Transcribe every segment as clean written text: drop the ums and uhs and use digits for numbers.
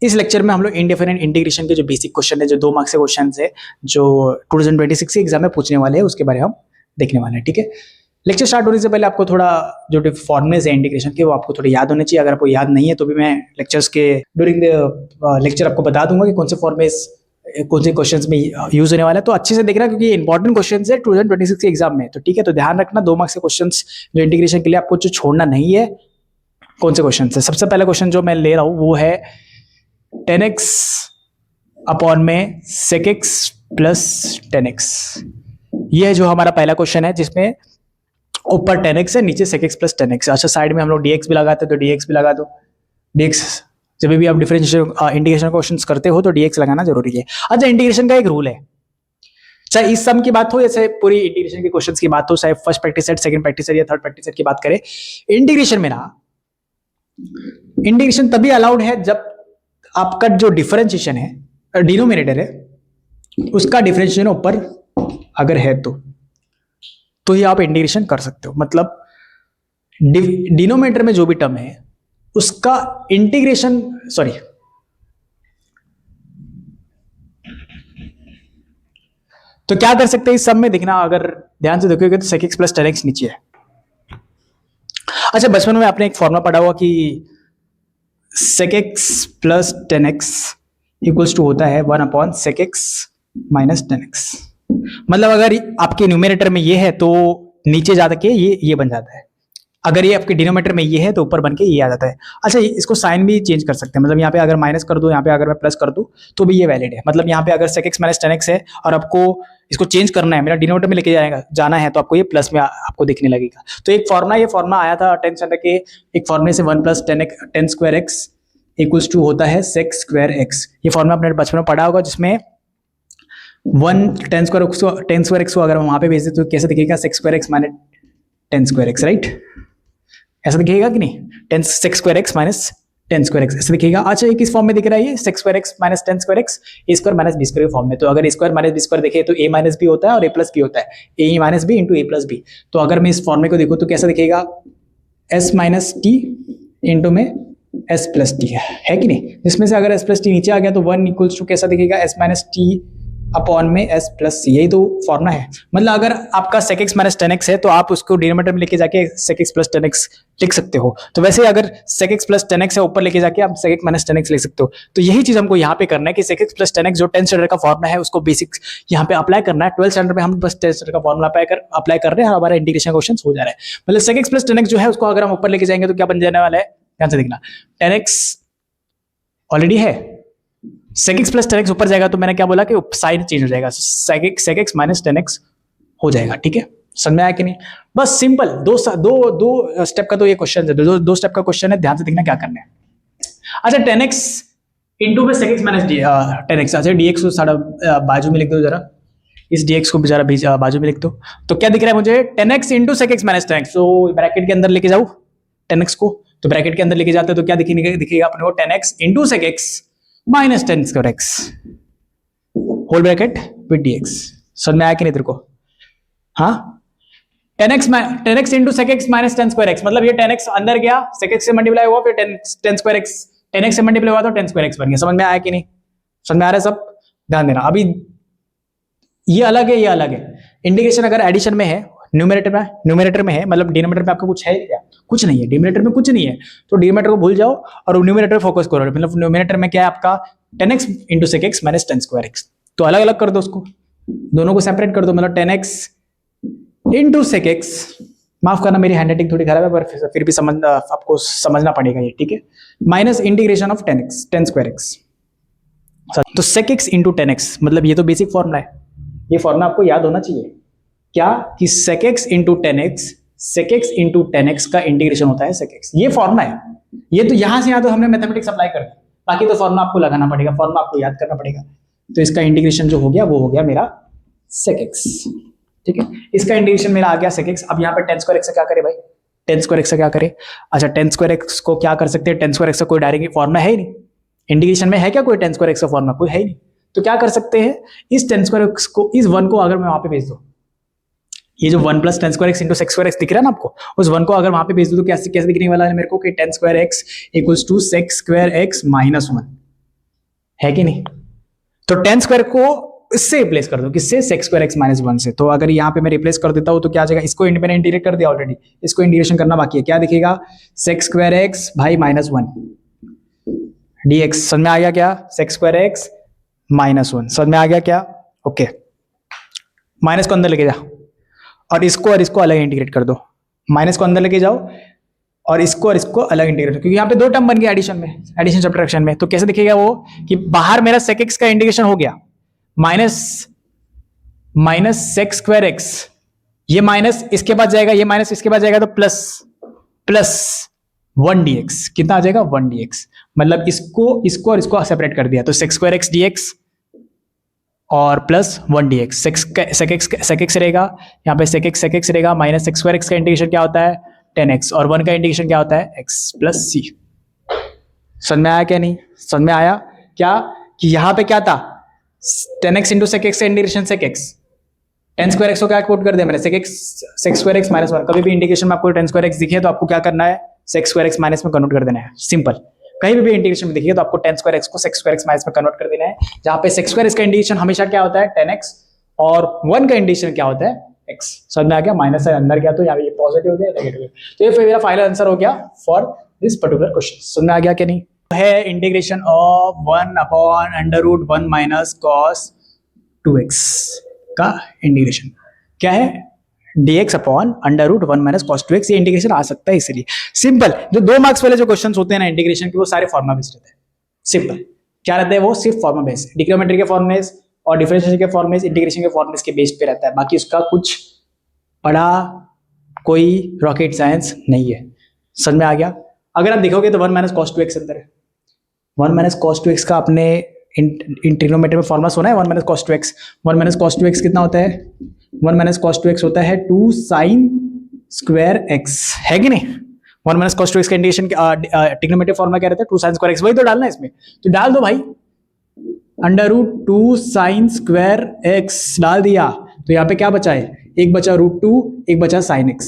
इस लेक्चर में हम लोग इंडेफिनिट इंटीग्रेशन के जो बेसिक क्वेश्चन है, जो 2 मार्क्स के क्वेश्चन है, जो 2026 के एग्जाम में पूछने वाले हैं, उसके बारे में हम देखने वाले हैं। ठीक है, लेक्चर स्टार्ट होने से पहले आपको थोड़ा जो फॉर्मुलेज है इंटीग्रेशन के, वो आपको थोड़े याद होने चाहिए। अगर आपको याद नहीं है तो भी मैं लेक्चर्स के ड्यूरिंग द लेक्चर आपको बता दूंगा कि कौन से फॉर्मुलेज कौन से क्वेश्चंस में यूज होने वाला है। तो अच्छे से देखना, क्योंकि इंपॉर्टेंट क्वेश्चंस है 2026 के एग्जाम में। तो ठीक है, तो ध्यान रखना 2 मार्क्स के क्वेश्चंस जो इंटीग्रेशन के लिए आपको जो छोड़ना नहीं है। कौन से क्वेश्चन है? सबसे पहला क्वेश्चन जो मैं ले रहा हूं वो है 10x अपॉन में sec x प्लस 10x। ये जो हमारा पहला क्वेश्चन है, जिसमें ऊपर 10x है, नीचे sec x प्लस 10x। अच्छा, साइड में हम लोग dx भी लगाते हैं, तो dx भी लगा दो। dx जब भी आप डिफरेंशियल इंटीग्रेशन क्वेश्चंस करते हो तो dx लगाना जरूरी है। अच्छा, इंटीग्रेशन का एक रूल है, चाहे इस सम की बात हो या चाहे पूरी इंटीग्रेशन के क्वेश्चंस की बात हो, चाहे first practice set, second practice set या थर्ड प्रैक्टिस सेट की बात करें, इंटीग्रेशन में ना, इंटीग्रेशन तभी अलाउड है जब आपका जो डिफरेंशिएशन है, डिनोमिनेटर है, उसका डिफरेंशिएशन ऊपर अगर है तो ही आप इंटीग्रेशन कर सकते हो। मतलब डिनोमिनेटर में जो भी टर्म है उसका इंटीग्रेशन, सॉरी, तो क्या कर सकते हैं इस सब में? देखना, अगर ध्यान से देखोगे तो sec x प्लस 10x नीचे है। अच्छा, बचपन में आपने एक फॉर्मूला पढ़ा हुआ कि sec x plus 10x equals to होता है 1 upon sec x minus 10x। मतलब अगर आपके न्यूमरेटर में ये है तो नीचे जा के ये बन जाता है, अगर ये आपके डिनोमिनेटर में ये है तो ऊपर बन के ये आ जाता है। अच्छा, इसको साइन भी चेंज कर सकते हैं, मतलब यहाँ पे अगर माइनस कर दो, यहाँ पे अगर मैं प्लस कर दूं तो भी ये वैलिड है। मतलब यहाँ पे अगर sec x माइनस 10x है और आपको इसको चेंज करना है, मेरा डिनोमिनेटर में लेके जाना है, तो आपको ये प्लस में आपको दिखने लगेगा। तो एक फॉर्मुला, ये फॉर्मुला आया था 10th स्टैंडर्ड के एक फॉर्मुले से, 1 plus 10 square x equals to होता है sec स्क्वायर x। ये फॉर्मुला आपने बचपन में पढ़ा होगा, जिसमें 1 10 स्क्वायर x को अगर हम वहां पे भेज दे तो कैसे दिखेगा? sec square x minus 10 square x, right? ऐसा दिखेगा कि नहीं? 10 sec square x minus 10 square x ऐसा दिखेगा। अच्छा, ये किस फॉर्म में दिख रहा है? ये sec square x minus 10 square x A square minus B square form में। तो अगर A square minus B square देखे तो a माइनस बी होता है और a प्लस बी होता है, ए माइनस बी इंटू ए प्लस बी। तो अगर मैं इस फॉर्म को देखूँ तो कैसा दिखेगा? s माइनस टी इंटू में s प्लस टी है कि नहीं? जिसमें से अगर s प्लस टी नीचे आ गया तो 1 इक्वल्स टू कैसा दिखेगा? s माइनस टी अपॉन में s प्लस सी। यही तो फॉर्मुला है। मतलब अगर आपका sec x माइनस 10x है तो आप उसको डिनोमिनेटर में लेके जाके sec x प्लस 10x लिख सकते हो। तो वैसे अगर sec x प्लस 10x है, ऊपर लेके जाके आप sec x माइनस 10x लिख सकते हो। तो यही चीज हमको यहाँ पे करना है कि sec x प्लस 10x जो 10th स्टैंडर्ड का फॉर्मुला है उसको बेसिक यहाँ पे अप्लाई करना है। 12th स्टैंडर्ड में हम बस 10th स्टैंडर्ड का फॉर्मुला अप्लाई कर रहे हैं और हमारा इंटीग्रेशन क्वेश्चन हो जा रहा है। मतलब sec x प्लस 10x जो है उसको अगर हम ऊपर लेके जाएंगे तो क्या बन जाने वाला है? ध्यान से देखना, 10x ऑलरेडी है, sec x प्लस 10x ऊपर जाएगा तो मैंने क्या बोला कि साइन चेंज हो जाएगा, sec x माइनस 10x हो जाएगा। ठीक है, समझ में आया कि नहीं? बस सिंपल दो स्टेप का तो ये क्वेश्चन है, दो स्टेप का क्वेश्चन है। ध्यान से देखना क्या करना है। अच्छा, 10x इंटू में sec x माइनस 10x। अच्छा, dx को सारा बाजू में लिख दो जरा, इस dx को जरा बाजू में लिख दो। तो क्या दिख रहा है मुझे? 10x into sec x minus 10x। तो ब्रैकेट के अंदर लेके जाओ 10x को, तो ब्रैकेट के अंदर लेके जाते तो क्या दिखेगा अपने को? 10x into sec x minus 10 square x whole bracket with dx। समझ में आया कि नहीं तेरे को? हाँ, 10x into sec x minus 10 square x। मतलब ये 10x अंदर गया, sec x से मल्टीप्लाई हुआ, फिर 10 स्क्वायर x, 10x से मल्टीप्लाई हुआ तो 10 स्क्वायर x बन गया। समझ में आया कि नहीं? समझ में आ रहा है सब? ध्यान देना। अभी ये अलग है, ये अलग है। इंटीग्रेशन अगर एडिशन में है, न्यूमरेटर में है, मतलब डिनोमिनेटर में आपका कुछ है क्या? कुछ नहीं है, डिनोमिनेटर में कुछ नहीं है। तो डिनोमिनेटर को भूल जाओ और न्यूमरेटर फोकस करो। मतलब न्यूमरेटर में क्या है आपका? 10x into sec x minus 10 square x। तो अलग अलग कर दो उसको, दोनों को सेपरेट कर दो। मतलब 10x इंटू sec x, माफ करना मेरी हैंडराइटिंग थोड़ी खराब है पर फिर भी आपको समझना पड़ेगा ये, ठीक है? Minus integration of 10 square x। तो sec x इंटू 10x, मतलब ये तो बेसिक फॉर्मूला है, ये फॉर्मूला आपको याद होना चाहिए। क्या? कि sec x इंटू 10x का इंटीग्रेशन होता है sec x। ये फॉर्मूला है, ये तो यहां से तो हमने मैथमेटिक्स अप्लाई कर दिया, बाकी तो फॉर्मूला आपको लगाना पड़ेगा, फॉर्मूला आपको याद करना पड़ेगा। तो इसका इंटीग्रेशन जो हो गया वो हो गया मेरा sec x। ठीक है, इसका इंटीग्रेशन मेरा आ गया sec x। अब यहाँ पे 10 स्क्वायर x से क्या करे भाई? 10 स्क्वायर x से क्या करे? अच्छा, 10 स्क्वायर x को क्या कर सकते हैं? 10 स्क्वायर x का कोई डायरेक्ट फॉर्मूला है ही नहीं, इंटीग्रेशन में है क्या कोई 10 स्क्वायर x का फॉर्मूला? कोई है ही नहीं। तो क्या कर सकते हैं? इस 10 स्क्वायर x को, इस 1 को अगर मैं वहां पे भेज दूं, ये जो 1 plus 10 square x into sec square x दिख रहा है ना आपको, उस 1 को अगर वहां पे भेज दूं तो कैसे दिखने वाला है मेरे को? कि 10 square x equals to sec square x minus 1। है कि नहीं? तो टेन स्क्वायर को इससे रिप्लेस कर दो, किससे? Sec square x minus one से। तो अगर यहाँ पे मैं रिप्लेस कर देता हूँ तो क्या आ जाएगा? इसको मैंने इंटीग्रेट कर दिया ऑलरेडी, इसको इंटीग्रेशन करना बाकी है। क्या दिखेगा? सेक स्क्वायर एक्स भाई माइनस वन डी एक्स। समझ में आ गया क्या? Sec square x minus one, समझ में आ गया क्या? ओके, माइनस को अंदर लेके जा और इसको अलग इंटीग्रेट कर दो। माइनस को अंदर लेके जाओ और इसको अलग इंटीग्रेट, क्योंकि यहाँ पे दो टर्म बन गया एडिशन में, एडिशन सब्ट्रैक्शन में। तो कैसे दिखेगा वो कि बाहर मेरा सेक एक्स का इंटीग्रेशन हो गया, माइनस सेक स्क्वायर एक्स, ये माइनस इसके बाद जाएगा, ये माइनस इसके बाद जाएगा, तो प्लस वन डी एक्स। कितना आ जाएगा? One d x. मतलब इसको और इसको सेपरेट कर दिया, तो sec square x d x और plus one d x. Sec x रहेगा यहाँ पे, सेक एक्स रहेगा, माइनस सेक स्क्वायर एक्स का इंटीग्रेशन क्या होता है? 10x, और 1 का इंटीग्रेशन क्या होता है? x plus c. समझ में आया क्या? नहीं समझ में आया क्या? कि यहां पे क्या था? 10x इंटू सेक एक्स का integration sec x, 10 square x को क्या कोट कर दिया मैंने? Sec square x minus one. कभी भी इंटीग्रेशन में आपको 10 स्क्वायर एक्स दिखे तो आपको क्या करना है? सेक स्क्वायर एक्स माइनस में कन्वर्ट कर देना है, सिंपल। कहीं भी इंटीग्रेशन में दिखेगा तो आपको 10 स्क्वायर एक्स को सेक स्क्वायर एक्स माइनस में कन्वर्ट कर देना है, जहां पे सेक स्क्वायर एक्स का इंटीग्रेशन हमेशा क्या होता है? 10x, और 1 का इंटीग्रेशन क्या होता है? x। समझ में आ गया? माइनस से अंदर गया तो यहाँ पे ये पॉजिटिव हो गया, नेगेटिव हो गया। तो ये फिर मेरा फाइनल आंसर हो गया फॉर दिस पर्टिकुलर क्वेश्चन। समझ में आ गया क्या? नहीं है integration of 1 upon under root 1 minus cos 2x का इंटीग्रेशन क्या है? dx upon under root 1 minus cos 2x। ये इंटीग्रेशन आ सकता है इसलिए सिंपल। जो 2 मार्क्स वाले जो क्वेश्चन होते हैं ना इंटीग्रेशन के, वो सारे फॉर्मुला बेस्ड रहते हैं। सिंपल क्या रहता है? वो सिर्फ फॉर्मुला बेस्ड, ट्रिग्नोमेट्री के फॉर्मुले और डिफरेंशियल के फॉर्मुले, इंटीग्रेशन के फॉर्मुले के बेस पे रहता है। बाकी उसका कुछ बड़ा कोई रॉकेट साइंस नहीं है। समझ में आ गया? अगर आप देखोगे तो 1 माइनस कॉस 2x अंदर है। 1 माइनस कॉस 2x का अपने इन ट्रिग्नोमेट्री में फॉर्मुला सुना है? 1 minus cos 2x। 1 minus cos 2x कितना होता है? 1 माइनस कॉस 2x होता है 2 साइन स्क्वायर x, है कि नहीं? 1 माइनस कॉस 2x का इंटीग्रेशन ट्रिग्नोमेट्री फॉर्मुला क्या रहता है? 2 साइन स्क्वायर x। वही तो डालना है इसमें, तो डाल दो भाई। Under root 2 sine square x डाल दिया, तो यहाँ पे क्या बचा है? एक बचा रूट 2, एक बचा साइन x।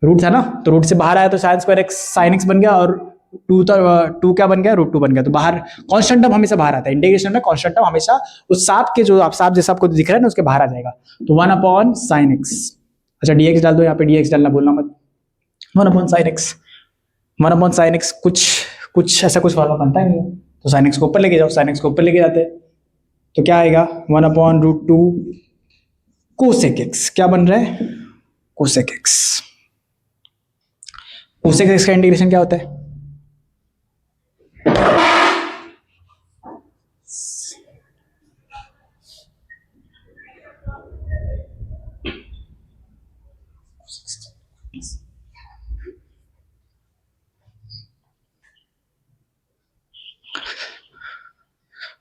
रूट था ना, तो रूट से बाहर आया तो sine square x sine x बन गया, और 2 क्या बन गया? रूट 2 बन गया। तो बाहर कांस्टेंट टर्म हमेशा बाहर आता है इंटीग्रेशन में। कांस्टेंट टर्म हमेशा उस सांप के, जो आप सांप जैसा आपको दिख रहा है ना, उसके बाहर आ जाएगा। तो 1 अपॉन साइन x। अच्छा dx डाल दो, यहाँ पे dx डालना भूलना मत। 1 upon sine x, 1 upon sine x कुछ ऐसा कुछ फॉर्मूला बनता नहीं है, तो साइन एक्स को ऊपर लेके जाओ, साइन एक्स को ऊपर लेके जाते हैं तो क्या आएगा? 1 अपॉन रूट 2 कोसेक एक्स। क्या बन रहा है? Cosec x. कोसेक एक्स का इंटीग्रेशन क्या होता है?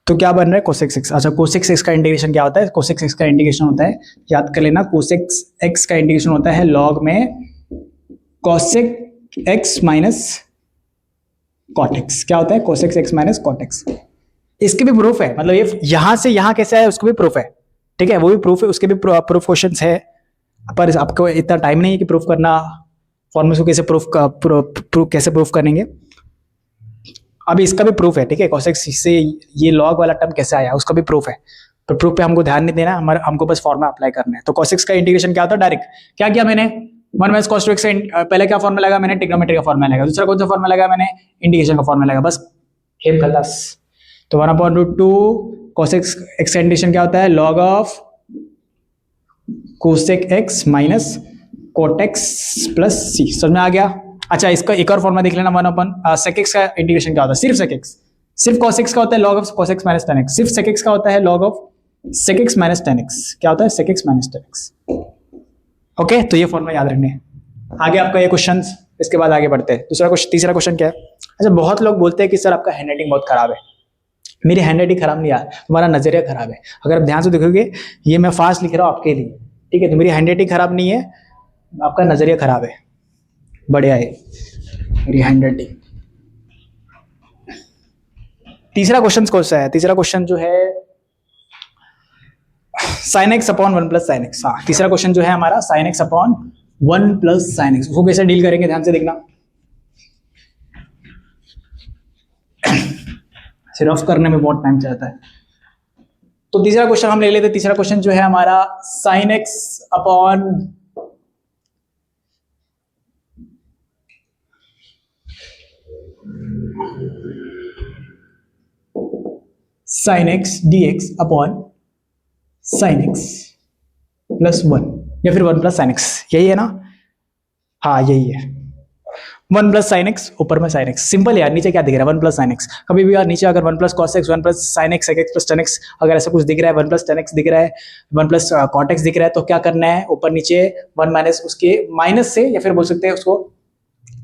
तो क्या बन रहा है? Cosec x. अच्छा, कोसेक एक्स का इंटीग्रेशन क्या होता है? कोसेक एक्स का इंटीग्रेशन होता है, याद कर लेना, कोसेक एक्स का इंटीग्रेशन होता है लॉग में cosec x minus cot x. क्या होता है? Cosec x minus cot x. इसके भी प्रूफ है, मतलब ये यहां से यहां कैसे है उसको भी प्रूफ है, ठीक है? वो भी प्रूफ है, उसके भी प्रूफ क्वेश्चंस है, पर आपको इतना टाइम नहीं है कि प्रूफ करना फॉर्मूले को कैसे कैसे प्रूफ करेंगे। अभी इसका भी प्रूफ है, ठीक है? कोसेक से ये लॉग वाला टर्म कैसे आया उसका भी प्रूफ है, पर प्रूफ पे हमको ध्यान नहीं देना, हमको बस फॉर्मूला अप्लाई करना है। तो कोसेक का इंटीग्रेशन क्या होता है? डायरेक्ट क्या किया मैंने? 1 माइनस कॉस 2x से पहले क्या फॉर्मूला लगा मैंने? ट्रिग्नोमेट्री का फॉर्मूला लगा। दूसरा कौन सा फॉर्मूला लगा मैंने? इंटीग्रेशन का फॉर्मूला लगा। बस खेल खल्लास। तो 1 अपॉन रूट 2 कोसेक एक्स का इंटीग्रेशन क्या होता है? Log of cosec x minus cot x plus c. समझ में आ गया? अच्छा, इसका एक और फॉर्मूला देख लेना। 1 अपन सेक एक्स का इंटीग्रेशन क्या होता है? सिर्फ सेक एक्स, सिर्फ cos x का होता है log of cos x minus tan x। सिर्फ sec x का होता है log of sec x minus tan x। क्या होता है? sec x minus tan x। Okay, तो ये फॉर्मूला याद रखने हैं। आगे आपका ये क्वेश्चन, इसके बाद आगे बढ़ते हैं। तीसरा क्वेश्चन क्या है? अच्छा, बहुत लोग बोलते हैं कि सर आपका हैंडराइटिंग बहुत खराब है। मेरी हैंडराइटिंग खराब नहीं यार, तुम्हारा नजरिया खराब है। अगर आप ध्यान से देखोगे, ये मैं फास्ट लिख रहा हूँ आपके लिए, ठीक है? तो मेरी हैंडराइटिंग खराब नहीं है, आपका नजरिया खराब है। बढ़िया है मेरी हैंडराइटिंग। तीसरा क्वेश्चन कौन सा है? तीसरा क्वेश्चन जो है sine x upon 1 plus sine x. हाँ, तीसरा क्वेश्चन जो है हमारा sine x upon 1 plus sine x, वो कैसे डील करेंगे ध्यान से देखना। रफ करने में बहुत टाइम जाता है। तो तीसरा क्वेश्चन हम ले लेते। तीसरा क्वेश्चन जो है हमारा sine x upon sine x d x upon sine x plus 1 या फिर 1 प्लस साइन एक्स, यही है ना? हाँ यही है, 1 प्लस साइन एक्स ऊपर में साइन एक्स। सिंपल यार, नीचे क्या दिख रहा है? 1 प्लस साइन एक्स। कभी भी यार नीचे अगर 1 plus cos x, 1 plus sine x, sec x plus tan x अगर ऐसा कुछ दिख रहा है, 1 प्लस टेन एक्स दिख रहा है, 1 प्लस कॉट एक्स दिख रहा है, तो क्या करना है? ऊपर नीचे 1 माइनस उसके माइनस से, या फिर बोल सकते हैं उसको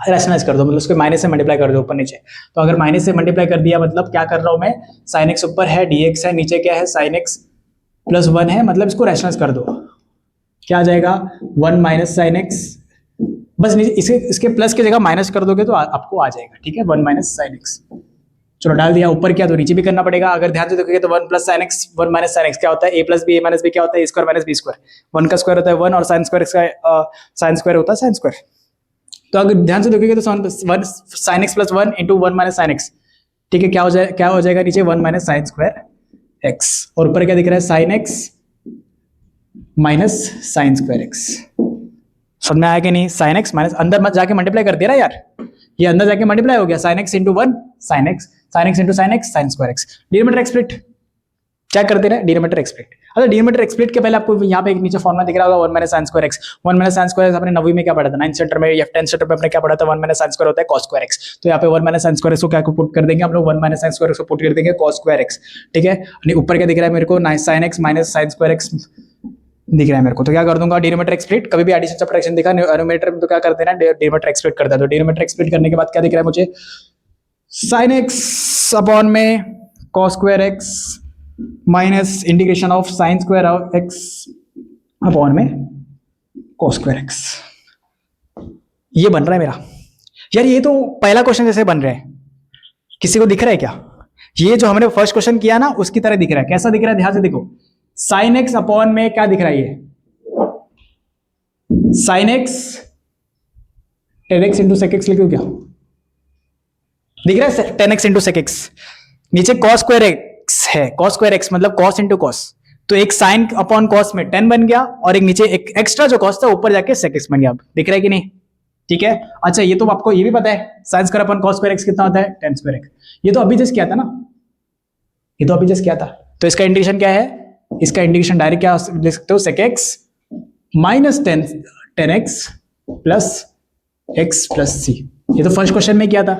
रैशनलाइज कर दो, मतलब उसके माइनस से मल्टीप्लाई कर दो ऊपर नीचे। तो अगर माइनस से मल्टीप्लाई कर दिया मतलब क्या कर रहा हूं मैं? साइन एक्स ऊपर है, डी एक्स है, नीचे क्या है? साइन एक्स प्लस 1 है, मतलब इसको रैशनलाइज कर दो। क्या आ जाएगा? 1 माइनस साइन एक्स, बस इसके प्लस की जगह माइनस कर दोगे तो आपको आ जाएगा, ठीक है? 1 माइनस साइन एक्स। चलो डाल दिया। ऊपर क्या तो नीचे भी करना पड़ेगा। अगर ध्यान से देखोगे तो 1 plus sine x, 1 minus sine x क्या होता है? ए प्लस बी, ए माइनस बी क्या होता है? ए स्क्वायर माइनस बी स्क्वायर। 1 का स्क्वायर होता है 1 और साइन स्क्वायर साइन स्क्वायर होता है साइन स्क्वायर। तो अगर ध्यान से देखोगे तो sine x plus 1 into 1 minus sine x, ठीक है? क्या हो जाएगा नीचे? 1 माइनस साइन स्क्वायर एक्स, और ऊपर क्या दिख रहा है? Sine x minus sine square x. समझ में आया कि नहीं? साइन एक्स माइनस, अंदर मत जाके मल्टीप्लाई कर दिया ना यार, ये अंदर जाके मल्टीप्लाई हो गया। Sine x into 1 sine x, sine x into sine x sine square x. Denominator x split क्या करते रहे? Denominator x split. अच्छा, डिनोमिनेटर एक्स स्प्लिट के पहले आपको यहाँ पे एक नीचे फॉर्मूला दिख रहा होगा 1 minus sine square x. 1 minus sine square x आपने 9वीं में क्या पढ़ा था? 9th स्टैंडर्ड में या 10th स्टैंडर्ड में आपने क्या पढ़ा था? 1 माइनस साइन स्क्वायर होता है cos स्क्वायर एक्स। तो यहाँ पे 1 माइनस साइन स्क्वायर एक्स को क्या पुट कर देंगे हम लोग? 1 माइनस साइन स्क्वायर एक्स को पुट कर देंगे cos स्क्वायर एक्स, ठीक है? ऊपर क्या दिख रहा है मेरे को? Sine x minus sine square x दिख रहा है मेरे को। तो क्या कर दूंगा? Denominator x split. कभी भी एडिशन सब्ट्रैक्शन दिखा न्यूमरेटर में तो क्या कर देना? डिनोमिनेटर एक्स स्प्लिट कर देना। तो डिनोमिनेटर एक्स स्प्लिट करने के बाद क्या दिख रहा है मुझे? साइन एक्स अपॉन में cos square x minus integration of sine square x upon में cos स्क्वायर एक्स। ये बन रहा है मेरा यार। ये तो पहला क्वेश्चन जैसे बन रहा है। किसी को दिख रहा है क्या? ये जो हमने फर्स्ट क्वेश्चन किया ना उसकी तरह दिख रहा है। कैसा दिख रहा है? ध्यान से देखो। साइन एक्स अपॉन में क्या दिख रहा है? ये sine x tan x into sec x लिखो, क्या दिख रहा है? Tan x into sec x. नीचे cos स्क्वायर एक्स है, cos स्क्वायर एक्स मतलब cos इंटू cos। तो एक साइन अपॉन cos में 10 बन गया, और एक नीचे एक एक्स्ट्रा जो cos था ऊपर जाके sec x बन गया। दिख रहा है कि नहीं? ठीक है। अच्छा, ये तो आपको ये भी पता है sine square upon cos square x कितना होता है? 10 स्क्वायर एक्स। ये तो अभी जस्ट किया था ना, ये तो अभी जस्ट किया था। तो इसका इंटीग्रेशन क्या है? इसका इंटीग्रेशन डायरेक्ट क्या लिख सकते हो? sec x minus 10x plus x plus c। ये तो फर्स्ट क्वेश्चन में किया था।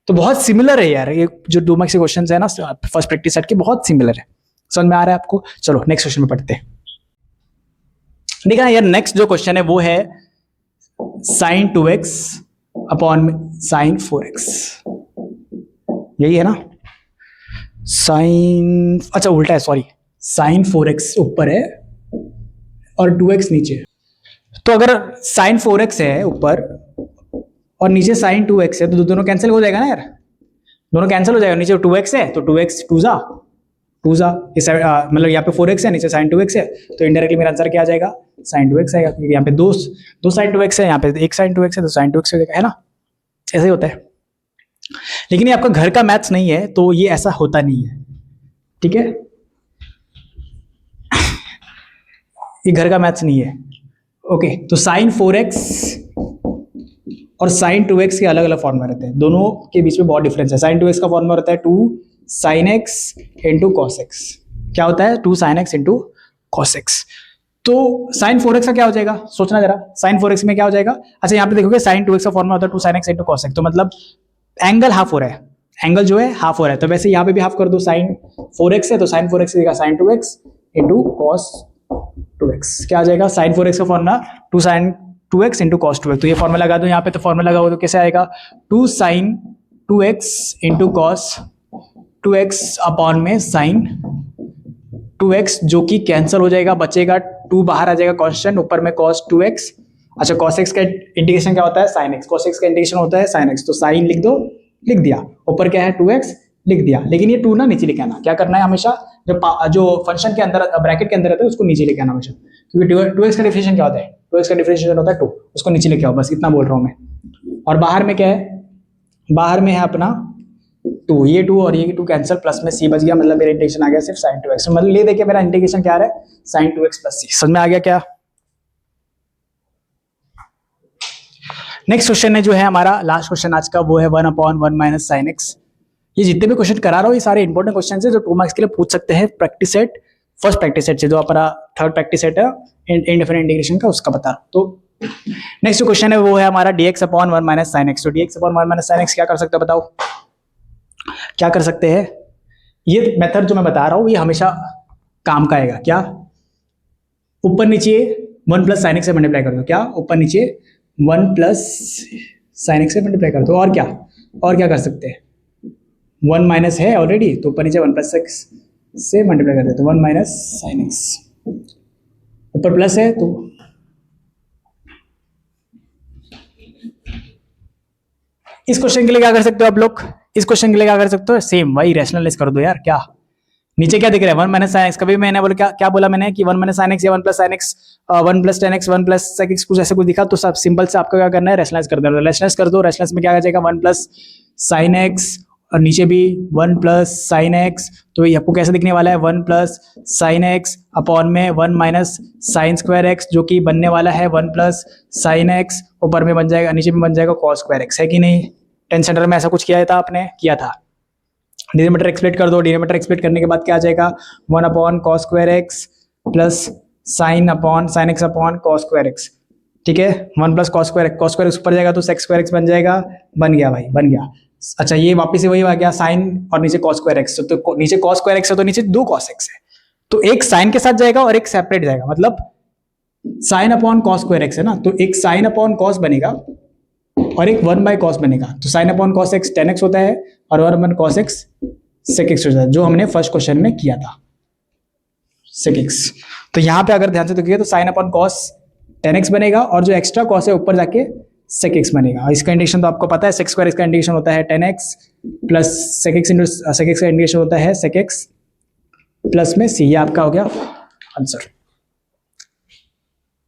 तो बहुत सिमिलर है यार, ये जो 2 मार्क्स के क्वेश्चन है ना फर्स्ट प्रैक्टिस सेट के, बहुत सिमिलर है। समझ में आ रहा है आपको? चलो नेक्स्ट क्वेश्चन में पढ़ते हैं। देखा यार, नेक्स्ट जो क्वेश्चन है वो है sign 2x upon sine 4x। यही है ना? साइन, अच्छा उल्टा है, सॉरी। साइन 4x ऊपर है और 2x नीचे है। तो अगर साइन 4x है ऊपर और नीचे साइन 2x है तो दोनों कैंसिल हो जाएगा ना यार, दोनों कैंसिल हो जाएगा। नीचे 2x है तो 2x 2 जा मतलब यहाँ पे 4x है, नीचे साइन 2x है, तो इनडायरेक्टली मेरा आंसर क्या आ जाएगा? साइन 2x आएगा, क्योंकि यहाँ पे दो साइन 2x है, यहाँ पे एक साइन 2x है, तो साइन 2x हो जाएगा, है ना? ऐसे ही होता है। लेकिन ये आपका घर का मैथ्स नहीं है तो ये ऐसा होता नहीं है, ठीक है? ये घर का मैथ्स नहीं है। ओके, तो साइन 4x और साइन 2x के अलग अलग फॉर्मूला रहते हैं, दोनों के बीच में बहुत डिफरेंस है। साइन 2x का फॉर्मूला रहता है 2 sin x into cos x. क्या होता है? 2 sin x into cos x. तो साइन 4x का क्या हो जाएगा? सोचना जरा, साइन 4x में क्या हो जाएगा? अच्छा, यहाँ पे देखोगे साइन 2x का फॉर्मूला होता है 2 sin x into cos x, तो मतलब एंगल हाफ हो रहा है, एंगल जो है हाफ हो रहा है। तो वैसे यहाँ पे भी हाफ कर दो, साइन 4x है तो साइन 4x देगा sign 2x into cos 2x। क्या आ जाएगा? साइन 4x का formula 2 sin 2x into cos 2x। तो ये फॉर्मूला लगा दो यहाँ पे, तो फॉर्मूला लगा हो तो कैसे आएगा? 2 sin 2x into cos 2x upon में साइन 2x, जो कि कैंसिल हो जाएगा, बचेगा 2 बाहर आ जाएगा कांस्टेंट, ऊपर में cos 2x। अच्छा, cos x का इंटीग्रेशन क्या होता है? sin x। cos x का इंटीग्रेशन होता है sin x, तो sin लिख दो, लिख दिया। ऊपर क्या है? 2x लिख दिया। लेकिन ये 2 ना नीचे लेके आना। क्या करना है? हमेशा जो फंक्शन के अंदर ब्रैकेट के अंदर रहता है उसको नीचे लेके आना हमेशा, क्योंकि 2x का डिफरेंशिएशन क्या होता है? 2x का डिफरेंशिएशन होता है 2, उसको नीचे लेके आओ, बस इतना बोल रहा हूँ मैं। और बाहर में क्या है? बाहर में है अपना 2, ये 2 और ये 2 कैंसिल, प्लस में c बच गया, मतलब मेरा इंटीग्रेशन आ गया सिर्फ sin 2x। मतलब ये देखिए मेरा इंटीग्रेशन क्या है, sin 2x प्लस c। समझ में आ गया क्या? नेक्स्ट क्वेश्चन है जो है हमारा लास्ट क्वेश्चन आज का, वो है 1/1 माइनस साइन एक्स। ये जितने भी क्वेश्चन करा रहा हूँ ये सारे इंपॉर्टेंट क्वेश्चन है जो 2 मार्क्स के लिए पूछ सकते हैं। Practice set, first practice set से, जो अपना थर्ड प्रैक्टिस सेट है इंडिफरेंट इंटीग्रेशन का, उसका बता रहा हूँ। तो नेक्स्ट जो क्वेश्चन है वो है हमारा dx/1 माइनस साइन एक्स। तो dx/1 माइनस साइन एक्स क्या कर सकते हो बताओ, क्या कर सकते हैं? ये मेथड जो मैं बता रहा हूँ ये हमेशा काम का आएगा। क्या? ऊपर नीचे 1 प्लस साइन एक्स से मल्टीप्लाई कर दो। क्या? ऊपर नीचे 1 प्लस साइन एक्स से मल्टीप्लाई कर दो। और क्या? और क्या कर सकते हैं? 1 माइनस है ऑलरेडी, तो ऊपर नीचे 1 प्लस एक्स से मल्टीप्लाई कर देते, 1 माइनस साइन एक्स। ऊपर प्लस है तो इस क्वेश्चन के लिए क्या कर सकते हो आप लोग? इस क्वेश्चन के लिए क्या कर सकते हो? सेम वही रैशनलाइज कर दो यार। क्या नीचे क्या दिख रहा है? 1 माइनस साइन एक्स। कभी मैंने बोला क्या बोला मैंने कि 1 माइनस साइन एक्स या 1 plus sine x, 1 plus tan x, 1 plus sec x, कुछ ऐसा कुछ दिखा तो सब सिंपल से आपको क्या करना है, रैशनलाइज कर देना। रैशनलाइज कर दो, रैशनलाइज में क्या आ जाएगा, 1 प्लस साइन एक्स और नीचे भी 1 प्लस साइन एक्स। तो ये आपको कैसे दिखने वाला है, 1 प्लस साइन एक्स अपॉन में 1 माइनस साइन स्क्वायर एक्स, जो कि बनने वाला है 1 प्लस साइन एक्स, ऊपर में बन जाएगा, नीचे में बन जाएगा कॉस स्क्वायर एक्स। है कि नहीं? 10 सेंटर में ऐसा कुछ किया था आपने, किया था। डिनोमिनेटर एक्सप्लेट कर दो, डिनोमिनेटर एक्सप्लेट करने के बाद क्या आ जाएगा, 1 upon cos square x plus sine x upon cos square x. ठीक है, 1 प्लस कॉस स्क्वायर एक्स ऊपर जाएगा तो सेक्स स्क्वायर एक्स बन जाएगा। बन गया भाई, बन गया। अच्छा, ये वापस से वही आ गया, साइन और नीचे कॉस स्क्वायर एक्स। तो नीचे कॉस स्क्वायर एक्स है तो नीचे 2 कॉस एक्स है, तो एक साइन के साथ जाएगा और एक सेपरेट जाएगा। मतलब sine upon cos square x है ना, तो एक साइन अपॉन कॉस बनेगा और एक 1 बाय कॉस बनेगा। तो sine upon cos x 10x होता है और 1 upon cos x sec x होता है, जो हमने फर्स्ट क्वेश्चन में किया था, सेक एक्स। तो यहाँ पे अगर ध्यान से देखिए तो साइन अपॉन कॉस 10x बनेगा और जो एक्स्ट्रा कॉस है ऊपर जाके सेक एक्स बनेगा। इसका इंटीग्रेशन तो आपको पता है, सेक स्क्वायर इसका इंटीग्रेशन होता है 10x प्लस सेक एक्स का इंटीग्रेशन होता है सेक एक्स प्लस में c। ये आपका हो गया आंसर।